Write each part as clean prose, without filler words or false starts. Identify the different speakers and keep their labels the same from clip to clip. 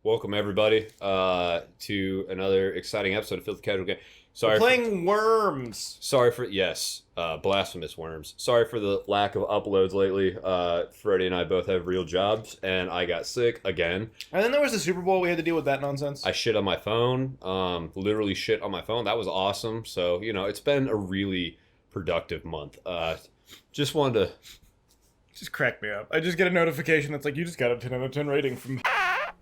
Speaker 1: Welcome everybody to another exciting episode of Filthy Casual Game.
Speaker 2: We're playing Worms.
Speaker 1: Sorry for Blasphemous Worms. Sorry for the lack of uploads lately. Freddie and I both have real jobs, and I got sick again.
Speaker 2: And then there was the Super Bowl. We had to deal with that nonsense.
Speaker 1: I shit on my phone. Literally shit on my phone. That was awesome. So it's been a really productive month. Just wanted to.
Speaker 2: Just cracked me up. I just get a notification that's like, you just got a 10 out of 10 rating from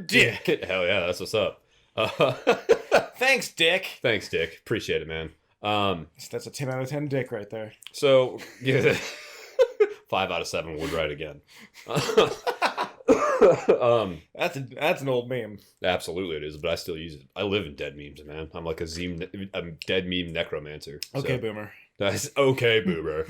Speaker 2: Dick.
Speaker 1: Hell yeah, that's what's up.
Speaker 2: Thanks, Dick.
Speaker 1: Thanks, Dick. Appreciate it, man.
Speaker 2: That's a 10 out of 10 Dick right there.
Speaker 1: So, 5 out of 7 would write again.
Speaker 2: That's an old meme.
Speaker 1: Absolutely it is, but I still use it. I live in dead memes, man. I'm like a dead meme necromancer.
Speaker 2: Okay, boomer.
Speaker 1: That's okay, boomer.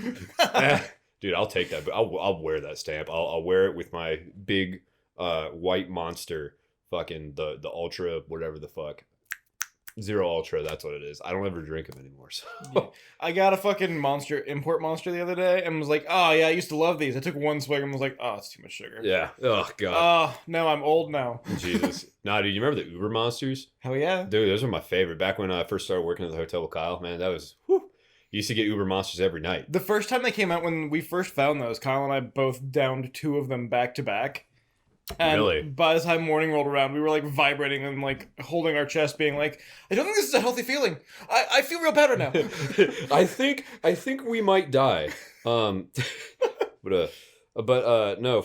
Speaker 1: Dude, I'll take that. I'll wear that stamp. I'll wear it with my big white monster, fucking the ultra, whatever the fuck. Zero Ultra, that's what it is. I don't ever drink them anymore. So
Speaker 2: Yeah. I got a fucking import monster the other day and was like, oh yeah, I used to love these. I took one swig and was like, oh, it's too much sugar.
Speaker 1: Yeah. Oh god.
Speaker 2: Oh, no, I'm old now.
Speaker 1: Jesus. Nah, dude, you remember the Uber monsters?
Speaker 2: Hell yeah.
Speaker 1: Dude, those were my favorite. Back when I first started working at the hotel with Kyle, man, that was whew. Used to get Uber monsters every night.
Speaker 2: The first time they came out, when we first found those, Kyle and I both downed 2 of them back to back. And
Speaker 1: really?
Speaker 2: By the time morning rolled around, we were like vibrating and like holding our chest, being like, "I don't think this is a healthy feeling. I feel real better now."
Speaker 1: I think we might die. No,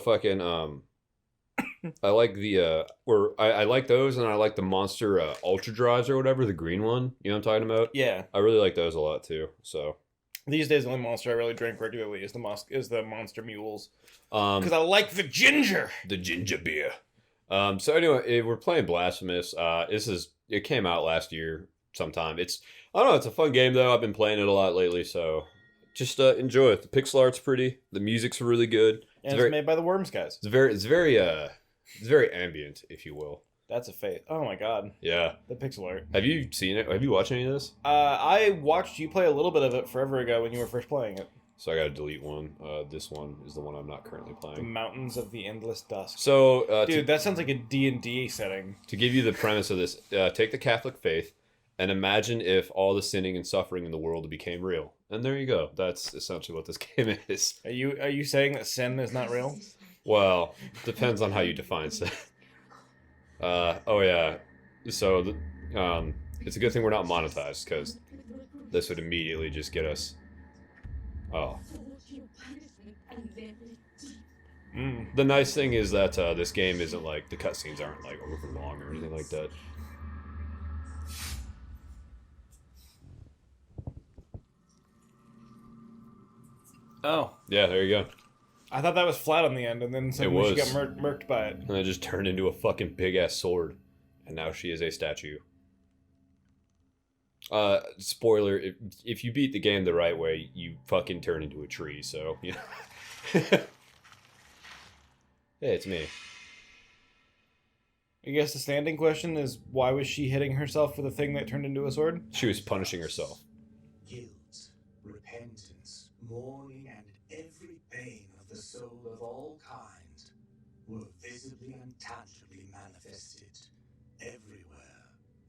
Speaker 1: fucking I like the I like those, and I like the Monster Ultra Drives or whatever, the green one. You know what I'm talking about?
Speaker 2: Yeah.
Speaker 1: I really like those a lot too. So
Speaker 2: these days, the only monster I really drink regularly is the Monster Mules.
Speaker 1: Because
Speaker 2: I like the ginger.
Speaker 1: The ginger beer. So anyway, we're playing Blasphemous. It came out last year sometime. I don't know, it's a fun game though. I've been playing it a lot lately, so just enjoy it. The pixel art's pretty. The music's really good.
Speaker 2: And it's made by the Worms guys.
Speaker 1: It's very ambient, if you will.
Speaker 2: That's a faith. Oh my god.
Speaker 1: Yeah.
Speaker 2: The pixel art.
Speaker 1: Have you seen it? Have you watched any of this?
Speaker 2: I watched you play a little bit of it forever ago when you were first playing it.
Speaker 1: So I gotta delete one. This one is the one I'm not currently
Speaker 2: The
Speaker 1: playing.
Speaker 2: Mountains of the Endless Dusk.
Speaker 1: So,
Speaker 2: dude, that sounds like a D&D setting.
Speaker 1: To give you the premise of this, take the Catholic faith and imagine if all the sinning and suffering in the world became real. And there you go. That's essentially what this game is.
Speaker 2: Are you saying that sin is not real?
Speaker 1: Well, depends on how you define sin. Oh yeah. So, it's a good thing we're not monetized, because this would immediately just get us. Oh. The nice thing is that this game isn't like, the cutscenes aren't like over long or anything like that.
Speaker 2: Oh.
Speaker 1: Yeah, there you go.
Speaker 2: I thought that was flat on the end, and then suddenly she got murked by it.
Speaker 1: And it just turned into a fucking big ass sword. And now she is a statue. Spoiler, if you beat the game the right way, you fucking turn into a tree, so, Hey, it's me.
Speaker 2: I guess the standing question is, why was she hitting herself with a thing that turned into a sword?
Speaker 1: She was punishing herself.
Speaker 3: Guilt, repentance, mourning, and every pain of the soul of all kind were visibly and tangibly manifested everywhere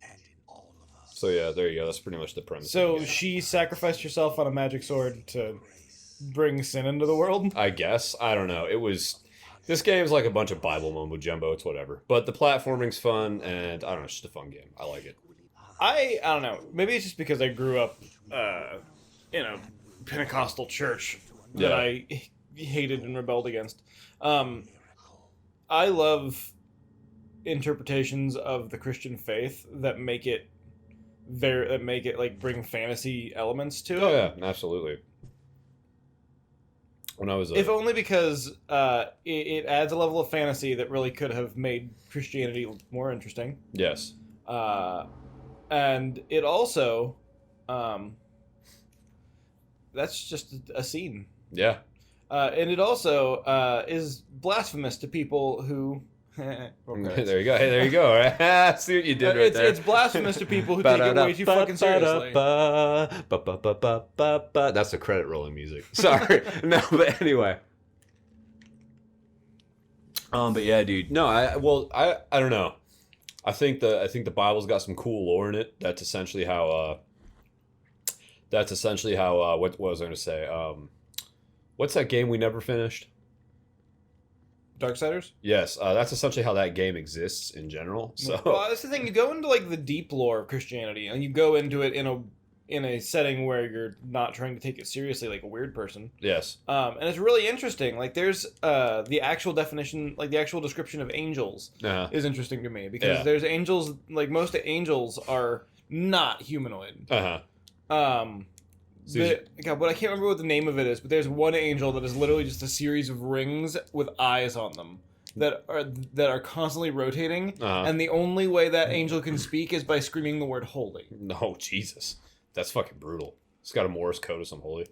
Speaker 3: and in all of us.
Speaker 1: So yeah, there you go. That's pretty much the premise.
Speaker 2: So she sacrificed herself on a magic sword to bring sin into the world?
Speaker 1: I guess. I don't know. This game's like a bunch of Bible mumbo jumbo. It's whatever. But the platforming's fun, and I don't know, it's just a fun game. I like it.
Speaker 2: I don't know. Maybe it's just because I grew up in a Pentecostal church that I hated and rebelled against. I love interpretations of the Christian faith that make it like bring fantasy elements to it.
Speaker 1: Oh yeah, absolutely. When I was
Speaker 2: if only because it adds a level of fantasy that really could have made Christianity more interesting.
Speaker 1: Yes.
Speaker 2: And it also that's just a scene.
Speaker 1: Yeah.
Speaker 2: And it also is blasphemous to people who
Speaker 1: There you go. Hey, there you go. Right? See what you did right there.
Speaker 2: It's blasphemous to people who take it way too fucking seriously.
Speaker 1: That's the credit rolling music. Sorry. No, but anyway. But yeah, dude. No, I don't know. I think the Bible's got some cool lore in it. That's essentially how. What was I going to say? What's that game we never finished?
Speaker 2: Darksiders?
Speaker 1: Yes, that's essentially how that game exists in general. So
Speaker 2: Well, that's the thing. You go into like the deep lore of Christianity, and you go into it in a setting where you're not trying to take it seriously like a weird person.
Speaker 1: yes,
Speaker 2: And it's really interesting. Like there's the actual definition, like the actual description of angels is interesting to me because there's angels. Like most angels are not humanoid. God, but I can't remember what the name of it is. But there's one angel that is literally just a series of rings with eyes on them that are constantly rotating, and the only way that angel can speak is by screaming the word "holy."
Speaker 1: No, Jesus, that's fucking brutal. It's got a Morse code of some holy.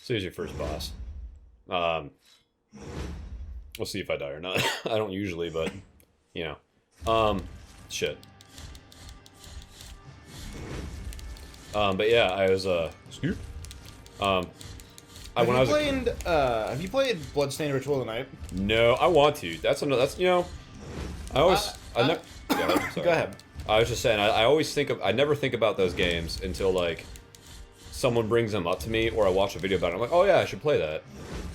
Speaker 1: So here's your first boss. We'll see if I die or not. I don't usually, but you know, shit. But yeah, I was
Speaker 2: Have you played Bloodstained Ritual of the Night?
Speaker 1: No, I want to. That's you know, I always
Speaker 2: Go ahead.
Speaker 1: I was just saying I always I never think about those games until like someone brings them up to me or I watch a video about it. I'm like, oh yeah, I should play that.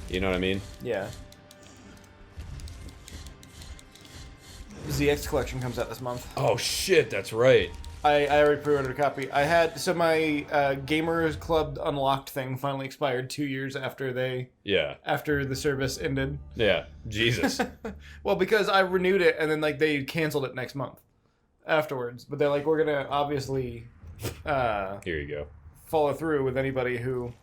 Speaker 1: You know what I mean?
Speaker 2: Yeah. ZX Collection comes out this month.
Speaker 1: Oh shit, that's right.
Speaker 2: I already pre-ordered a copy. My Gamers Club Unlocked thing finally expired 2 years after after the service ended.
Speaker 1: Yeah, Jesus.
Speaker 2: Well, because I renewed it and then like they canceled it next month afterwards. But they're like, we're gonna obviously
Speaker 1: Here you go.
Speaker 2: follow through with anybody who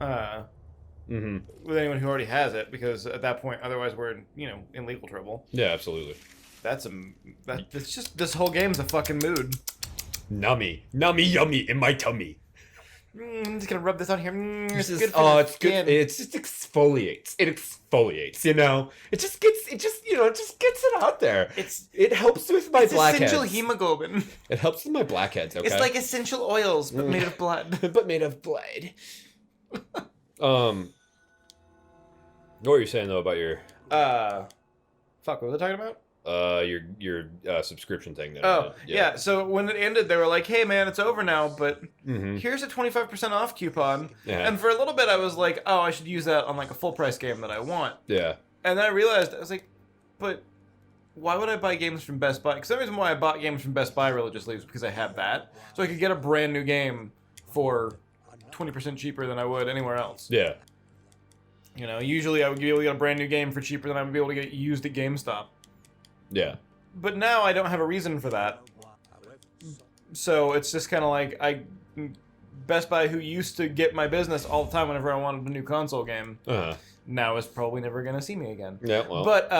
Speaker 2: with anyone who already has it, because at that point, otherwise we're in legal trouble.
Speaker 1: Yeah, absolutely.
Speaker 2: It's just this whole game's a fucking mood.
Speaker 1: Nummy, yummy in my tummy.
Speaker 2: I'm just gonna rub this on here. It's good.
Speaker 1: It's good. It just exfoliates. It exfoliates. You know, it just gets it out there. It helps with my blackheads.
Speaker 2: Essential hemoglobin.
Speaker 1: It helps with my blackheads. Okay.
Speaker 2: It's like essential oils, but made of blood.
Speaker 1: What were you saying though about your
Speaker 2: fuck, what was I talking about?
Speaker 1: Your subscription thing there.
Speaker 2: Yeah. So when it ended, they were like, "Hey, man, it's over now, but here's a 25% off coupon."
Speaker 1: Yeah.
Speaker 2: And for a little bit, I was like, "Oh, I should use that on like a full price game that I want."
Speaker 1: Yeah.
Speaker 2: And then I realized I was like, "But why would I buy games from Best Buy?" Because the reason why I bought games from Best Buy religiously was because I had that, so I could get a brand new game for 20% cheaper than I would anywhere else.
Speaker 1: Yeah.
Speaker 2: You know, usually I would be able to get a brand new game for cheaper than I would be able to get it used at GameStop.
Speaker 1: Yeah.
Speaker 2: But now I don't have a reason for that. So it's just kind of like Best Buy, who used to get my business all the time whenever I wanted a new console game, now is probably never going to see me again.
Speaker 1: Yeah, well.
Speaker 2: But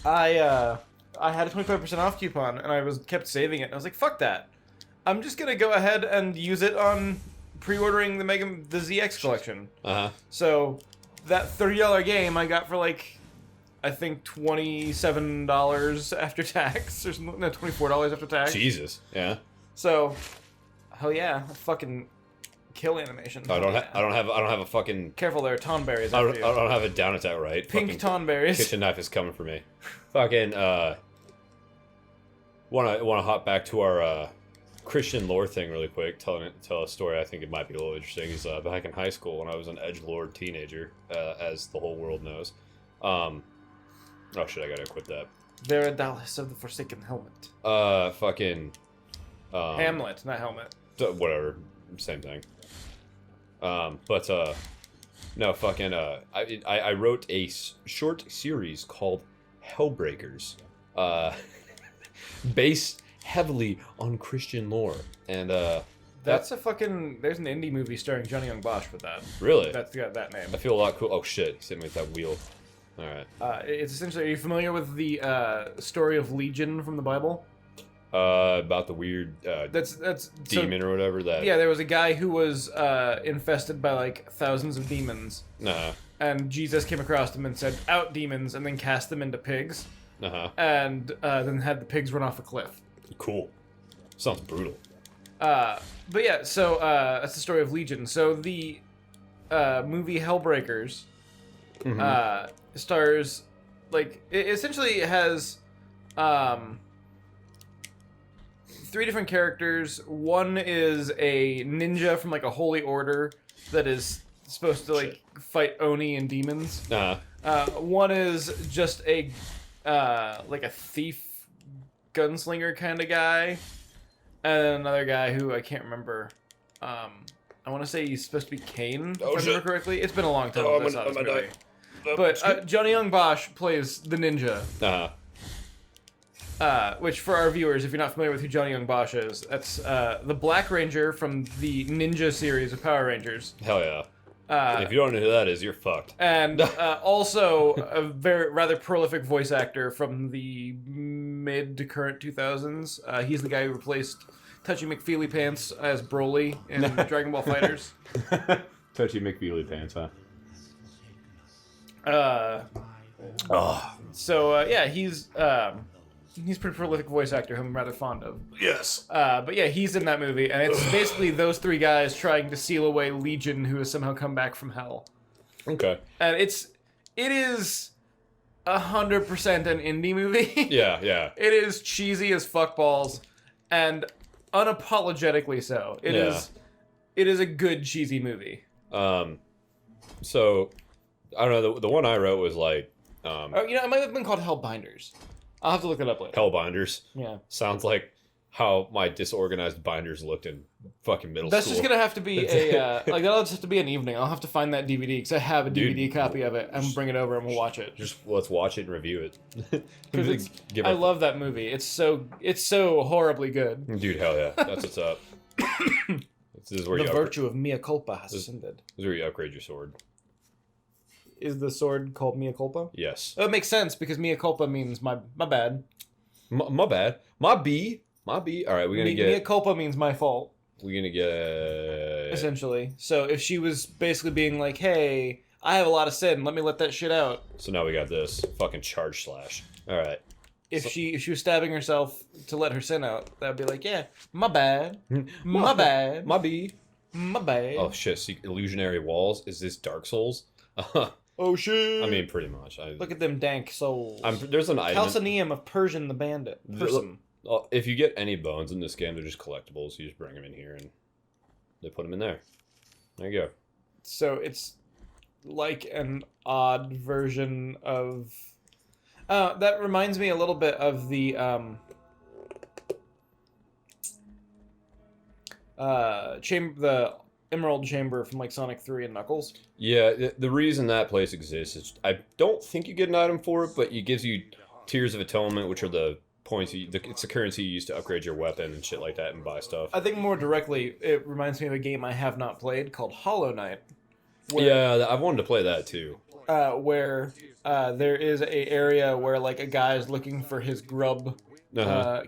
Speaker 2: I had a 25% off coupon and I kept saving it. And I was like, fuck that. I'm just going to go ahead and use it on pre-ordering the ZX Collection. So that $30 game I got for like, I think $27 after tax, or something. No, $24 after tax.
Speaker 1: Jesus, yeah.
Speaker 2: So, hell yeah, fucking kill animation.
Speaker 1: I don't have a fucking.
Speaker 2: Careful there, tonberries.
Speaker 1: I don't have a down attack right.
Speaker 2: Pink tonberries.
Speaker 1: Kitchen knife is coming for me. Fucking wanna hop back to our Christian lore thing really quick. Tell a story. I think it might be a little interesting. Is back in high school when I was an edgelord teenager, as the whole world knows. Oh shit! I gotta quit that.
Speaker 2: Veridalis of the Forsaken Helmet.
Speaker 1: Fucking.
Speaker 2: Hamlet, not helmet.
Speaker 1: Whatever, same thing. But no, fucking. I wrote a short series called Hellbreakers, based heavily on Christian lore, and
Speaker 2: That's a fucking. There's an indie movie starring Johnny Young Bosch with that.
Speaker 1: Really?
Speaker 2: That's got that name.
Speaker 1: I feel a lot cool. Oh shit! He's hitting me with that wheel. All right.
Speaker 2: It's essentially. Are you familiar with the story of Legion from the Bible?
Speaker 1: About the weird
Speaker 2: That's
Speaker 1: demon or whatever that.
Speaker 2: Yeah, there was a guy who was infested by like thousands of demons. And Jesus came across them and said, "Out demons," and then cast them into pigs. And then had the pigs run off a cliff.
Speaker 1: Cool. Sounds brutal.
Speaker 2: But yeah, so that's the story of Legion. So the movie Hellbreakers stars, like, it essentially has 3 different characters. One is a ninja from like a holy order that is supposed to like fight oni and demons. One is just a like a thief gunslinger kind of guy, and another guy who I can't remember. I want to say he's supposed to be Kane, if I remember correctly. It's been a long time since I saw this movie. But Johnny Young Bosch plays the ninja. Which, for our viewers, if you're not familiar with who Johnny Young Bosch is, that's the Black Ranger from the Ninja series of Power Rangers.
Speaker 1: Hell yeah. If you don't know who that is, you're fucked.
Speaker 2: And also a rather prolific voice actor from the mid to current 2000s. He's the guy who replaced Touchy McFeely Pants as Broly in Dragon Ball FighterZ.
Speaker 1: Touchy McFeely Pants, huh?
Speaker 2: So yeah, he's a pretty prolific voice actor who I'm rather fond of.
Speaker 1: Yes.
Speaker 2: But yeah, he's in that movie, and it's basically those 3 guys trying to seal away Legion, who has somehow come back from hell.
Speaker 1: Okay.
Speaker 2: And it is 100% an indie movie.
Speaker 1: Yeah.
Speaker 2: It is cheesy as fuckballs, and unapologetically so. It is a good cheesy movie.
Speaker 1: So I don't know. The one I wrote was like,
Speaker 2: it might have been called Hellbinders. I'll have to look it up later.
Speaker 1: Hellbinders.
Speaker 2: Yeah.
Speaker 1: Sounds like how my disorganized binders looked in fucking middle
Speaker 2: That's
Speaker 1: school.
Speaker 2: just gonna have to be that'll just have to be an evening. I'll have to find that DVD because I have a DVD copy of it and bring it over and we'll watch it.
Speaker 1: Let's watch it and review it.
Speaker 2: Because I love that movie. It's so horribly good.
Speaker 1: Dude, hell yeah, that's what's up. This is where
Speaker 2: the virtue of mea culpa has ascended.
Speaker 1: This is where you upgrade your sword.
Speaker 2: Is the sword called mea culpa?
Speaker 1: Yes.
Speaker 2: Oh, it makes sense because mea culpa means my bad.
Speaker 1: My bad. My B. All right, we're gonna get.
Speaker 2: Mea culpa means my fault.
Speaker 1: We're gonna get.
Speaker 2: Essentially. So if she was basically being like, "Hey, I have a lot of sin. Let me let that shit out."
Speaker 1: So now we got this fucking charge slash. All right.
Speaker 2: If she was stabbing herself to let her sin out, that'd be like, "Yeah, my bad, my bad,
Speaker 1: my B,
Speaker 2: my bad."
Speaker 1: Oh shit! See, illusionary walls. Is this Dark Souls?
Speaker 2: Oh shit!
Speaker 1: I mean, pretty much.
Speaker 2: Look at them dank souls.
Speaker 1: There's an item.
Speaker 2: Calcineum of Persian the Bandit.
Speaker 1: If you get any bones in this game, they're just collectibles. You just bring them in here and they put them in there. There you go.
Speaker 2: So it's like an odd version of. That reminds me a little bit of the the Emerald Chamber from like Sonic 3 and Knuckles.
Speaker 1: Yeah, the reason that place exists is I don't think you get an item for it, but it gives you Tears of Atonement, which are the points. It's the currency you use to upgrade your weapon and shit like that and buy stuff.
Speaker 2: I think more directly, it reminds me of a game I have not played called Hollow Knight.
Speaker 1: Yeah, I've wanted to play that too.
Speaker 2: Where there is a area where like a guy is looking for his grub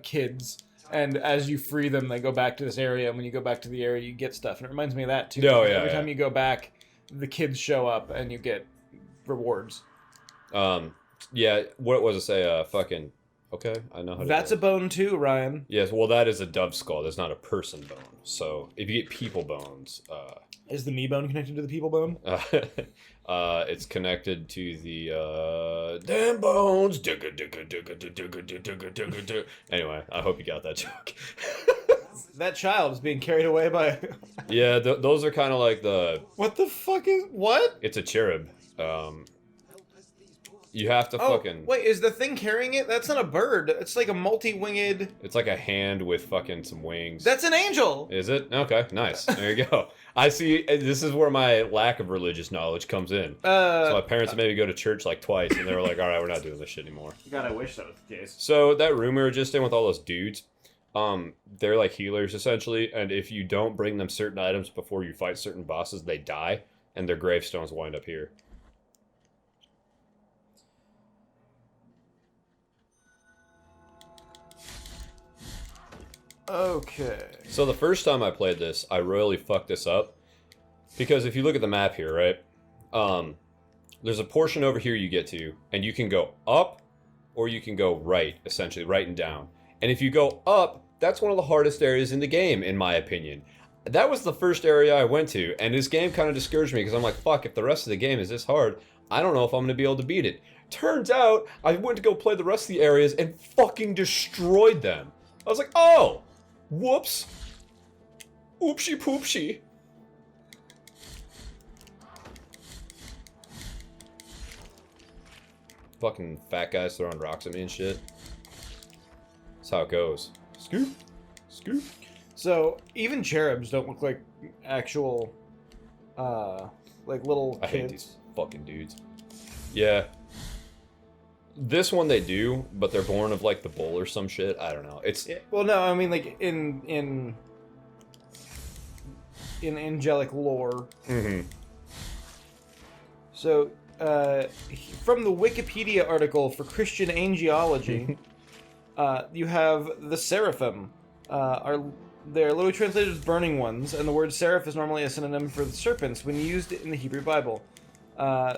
Speaker 2: kids. And as you free them, they go back to this area, and when you go back to the area, you get stuff. And it reminds me of that, too.
Speaker 1: Oh, yeah,
Speaker 2: Every time you go back, the kids show up, and you get rewards.
Speaker 1: Yeah, what was it say? Fucking... Okay, I know how to
Speaker 2: That's a bone, too, Ryan.
Speaker 1: Yes, well, that is a dove skull. That's not a person bone. So, if you get people bones...
Speaker 2: Is the knee bone connected to the people bone?
Speaker 1: It's connected to the damn bones. Anyway, I hope you got that joke.
Speaker 2: That child is being carried away by.
Speaker 1: Yeah, those are kind of like the.
Speaker 2: What the fuck is what?
Speaker 1: It's a cherub. You have to fucking.
Speaker 2: Wait, is the thing carrying it? That's not a bird. It's like a multi-winged.
Speaker 1: It's like a hand with fucking some wings.
Speaker 2: That's an angel.
Speaker 1: Is it? Okay, nice. There you go. I see. This is where my lack of religious knowledge comes in. So my parents made me go to church like twice, and they were like, "All right, we're not doing this shit anymore."
Speaker 2: God, I wish that was the case.
Speaker 1: So that room we were just in with all those dudes, they're like healers essentially, and if you don't bring them certain items before you fight certain bosses, they die, and their gravestones wind up here.
Speaker 2: Okay.
Speaker 1: So the first time I played this, I royally fucked this up. Because if you look at the map here, right? There's a portion over here you get to, and you can go up, or you can go right, essentially, right and down. And if you go up, that's one of the hardest areas in the game, in my opinion. That was the first area I went to, and this game kind of discouraged me, because I'm like, fuck, if the rest of the game is this hard, I don't know if I'm going to be able to beat it. Turns out, I went to go play the rest of the areas and fucking destroyed them. I was like, oh, whoops. Oopsie poopsie. Fucking fat guys throwing rocks at me and shit. That's how it goes. Scoop. Scoop.
Speaker 2: So, even cherubs don't look like actual, like little kids.
Speaker 1: I hate these fucking dudes. Yeah. This one they do, but they're born of like the bull or some shit. I don't know. It's
Speaker 2: well, no, I mean like in angelic lore.
Speaker 1: Mm-hmm.
Speaker 2: So, from the Wikipedia article for Christian angelology, you have the seraphim. They're literally translated as burning ones, and the word seraph is normally a synonym for the serpents when used in the Hebrew Bible.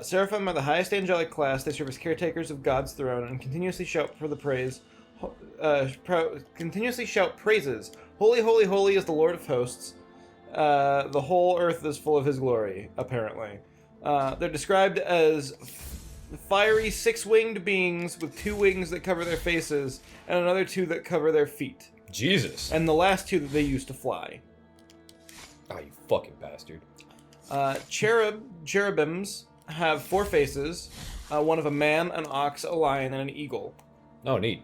Speaker 2: Seraphim are the highest angelic class. They serve as caretakers of God's throne and continuously shout for the praise. Continuously shout praises. Holy, holy, holy is the Lord of hosts. The whole earth is full of His glory. Apparently, they're described as fiery six-winged beings with 2 wings that cover their faces and another 2 that cover their feet.
Speaker 1: Jesus.
Speaker 2: And the last 2 that they use to fly.
Speaker 1: Oh, you fucking bastard.
Speaker 2: Cherubims have 4 faces, one of a man, an ox, a lion, and an eagle.
Speaker 1: Oh, neat.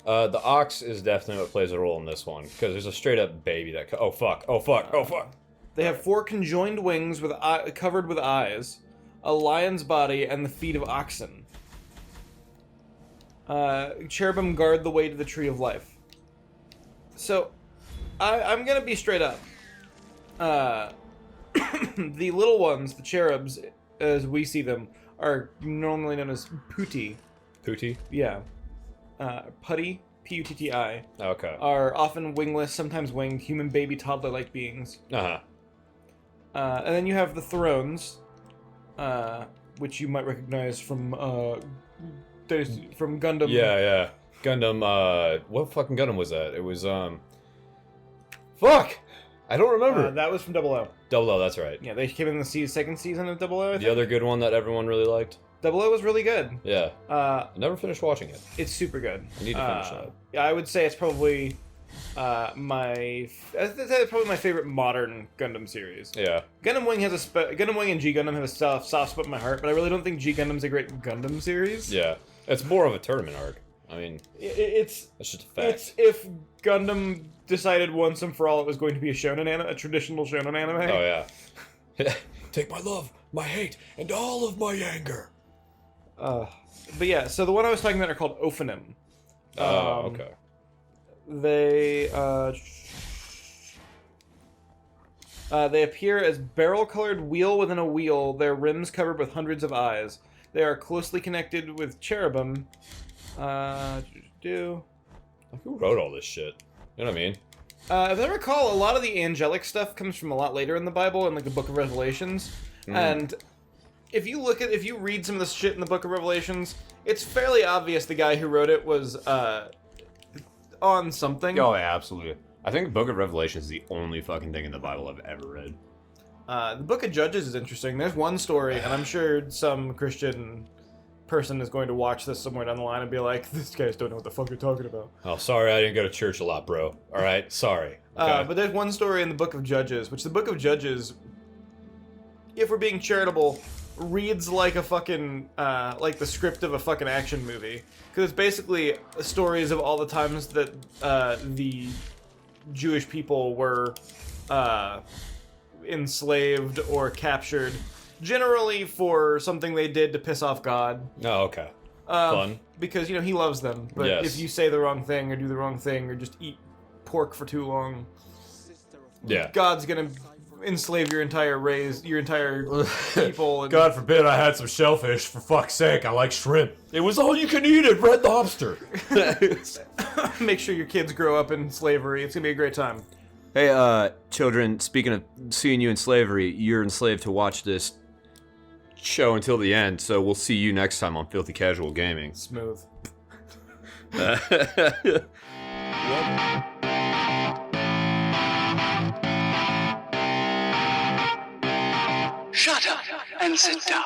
Speaker 1: The ox is definitely what plays a role in this one, because there's a straight-up baby that... oh, fuck. Oh, fuck. Oh, fuck.
Speaker 2: They have 4 conjoined wings with covered with eyes, a lion's body, and the feet of oxen. Cherubim guard the way to the tree of life. So, I'm gonna be straight up. The little ones, the cherubs, as we see them, are normally known as putti.
Speaker 1: Putti?
Speaker 2: Yeah. Putty, P-U-T-T-I.
Speaker 1: Okay.
Speaker 2: Are often wingless, sometimes winged, human baby toddler-like beings.
Speaker 1: Uh-huh.
Speaker 2: And then you have the thrones, which you might recognize from Gundam.
Speaker 1: Yeah. Gundam, what fucking Gundam was that? It was, fuck! I don't remember.
Speaker 2: That was from Double O.
Speaker 1: Double O, that's right.
Speaker 2: Yeah, they came in the second season of Double O.
Speaker 1: The other good one that everyone really liked.
Speaker 2: Double O was really good.
Speaker 1: Yeah. I never finished watching it.
Speaker 2: It's super good.
Speaker 1: I need to finish that.
Speaker 2: Yeah, I would say it's probably my favorite modern Gundam series.
Speaker 1: Yeah.
Speaker 2: Gundam Wing has Gundam Wing and G Gundam have a soft spot in my heart, but I really don't think G Gundam's a great Gundam series.
Speaker 1: Yeah. It's more of a tournament arc. I mean,
Speaker 2: it's
Speaker 1: just a fact.
Speaker 2: It's if Gundam decided once and for all it was going to be a a traditional shonen anime.
Speaker 1: Oh yeah. Take my love, my hate, and all of my anger.
Speaker 2: But yeah, so the one I was talking about are called Ophanim.
Speaker 1: Okay.
Speaker 2: They appear as barrel-colored wheel within a wheel, their rims covered with hundreds of eyes. They are closely connected with cherubim.
Speaker 1: Who wrote all this shit? You know what I mean?
Speaker 2: If I recall, a lot of the angelic stuff comes from a lot later in the Bible, in like the Book of Revelations. And if you read some of this shit in the Book of Revelations, it's fairly obvious the guy who wrote it was on something.
Speaker 1: Oh yeah, absolutely. I think the Book of Revelation is the only fucking thing in the Bible I've ever read.
Speaker 2: The Book of Judges is interesting. There's one story, and I'm sure some Christian person is going to watch this somewhere down the line and be like, "These guys don't know what the fuck you're talking about."
Speaker 1: Oh, sorry, I didn't go to church a lot, bro. All right, sorry. Okay.
Speaker 2: But there's one story in the Book of Judges, which the Book of Judges, if we're being charitable, reads like a fucking like the script of a fucking action movie, because it's basically stories of all the times that the Jewish people were enslaved or captured, generally for something they did to piss off God.
Speaker 1: Oh, okay. Fun.
Speaker 2: Because, He loves them. But
Speaker 1: yes.
Speaker 2: if you say the wrong thing or do the wrong thing or just eat pork for too long,
Speaker 1: yeah,
Speaker 2: God's gonna enslave your entire race, your entire people. And
Speaker 1: God forbid I had some shellfish. For fuck's sake, I like shrimp. It was all you can eat at Red Lobster.
Speaker 2: Make sure your kids grow up in slavery. It's gonna be a great time.
Speaker 1: Hey, children, speaking of seeing you in slavery, you're enslaved to watch this show until the end, so we'll see you next time on Filthy Casual Gaming.
Speaker 2: Smooth.
Speaker 3: Shut up and sit down.